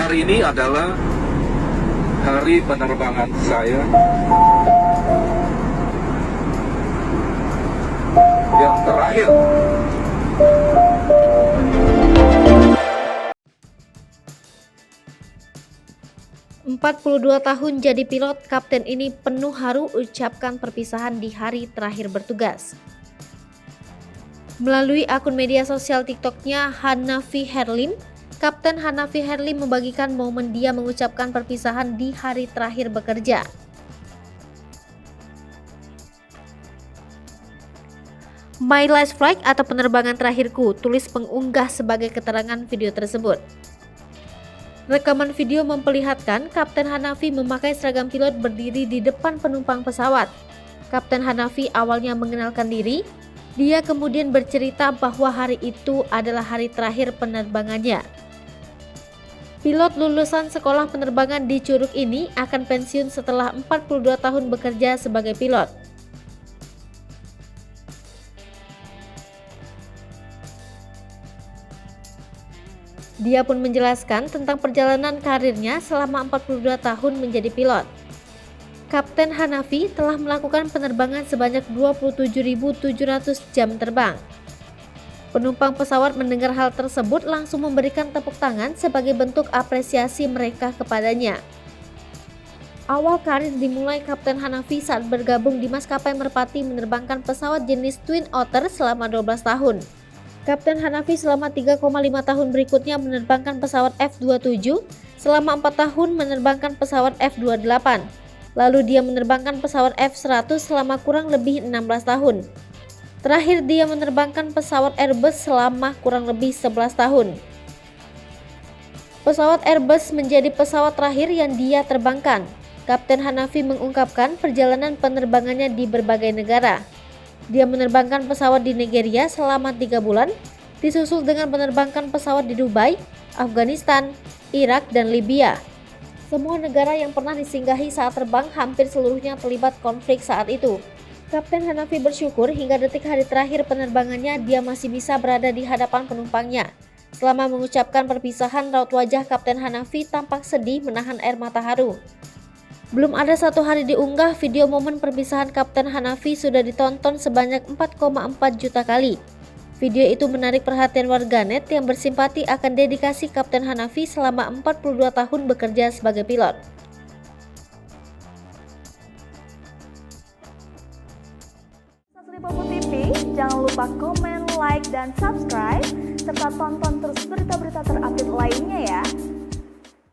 hari ini adalah hari penerbangan saya yang terakhir. "42 tahun jadi pilot, kapten ini penuh haru ucapkan perpisahan di hari terakhir bertugas." Melalui akun media sosial TikToknya Hanafi Herlim, Kapten Hanafi Herlim membagikan momen dia mengucapkan perpisahan di hari terakhir bekerja. "My last flight" atau penerbangan terakhirku, tulis pengunggah sebagai keterangan video tersebut. Rekaman video memperlihatkan Kapten Hanafi memakai seragam pilot berdiri di depan penumpang pesawat. Kapten Hanafi awalnya mengenalkan diri. Dia kemudian bercerita bahwa hari itu adalah hari terakhir penerbangannya. Pilot lulusan sekolah penerbangan di Curug ini akan pensiun setelah 42 tahun bekerja sebagai pilot. Dia pun menjelaskan tentang perjalanan karirnya selama 42 tahun menjadi pilot. Kapten Hanafi telah melakukan penerbangan sebanyak 27.700 jam terbang. Penumpang pesawat mendengar hal tersebut langsung memberikan tepuk tangan sebagai bentuk apresiasi mereka kepadanya. Awal karir dimulai Kapten Hanafi saat bergabung di maskapai Merpati menerbangkan pesawat jenis Twin Otter selama 12 tahun. Kapten Hanafi selama 3,5 tahun berikutnya menerbangkan pesawat F-27, selama 4 tahun menerbangkan pesawat F-28. Lalu dia menerbangkan pesawat F-100 selama kurang lebih 16 tahun. Terakhir dia menerbangkan pesawat Airbus selama kurang lebih 11 tahun. Pesawat Airbus menjadi pesawat terakhir yang dia terbangkan. Kapten Hanafi mengungkapkan perjalanan penerbangannya di berbagai negara. Dia menerbangkan pesawat di Nigeria selama 3 bulan, disusul dengan menerbangkan pesawat di Dubai, Afghanistan, Irak, dan Libya. Semua negara yang pernah disinggahi saat terbang hampir seluruhnya terlibat konflik saat itu. Kapten Hanafi bersyukur hingga detik hari terakhir penerbangannya dia masih bisa berada di hadapan penumpangnya. Selama mengucapkan perpisahan, raut wajah Kapten Hanafi tampak sedih menahan air mata haru. Belum ada satu hari diunggah, video momen perpisahan Kapten Hanafi sudah ditonton sebanyak 4,4 juta kali. Video itu menarik perhatian warganet yang bersimpati akan dedikasi Kapten Hanafi selama 42 tahun bekerja sebagai pilot.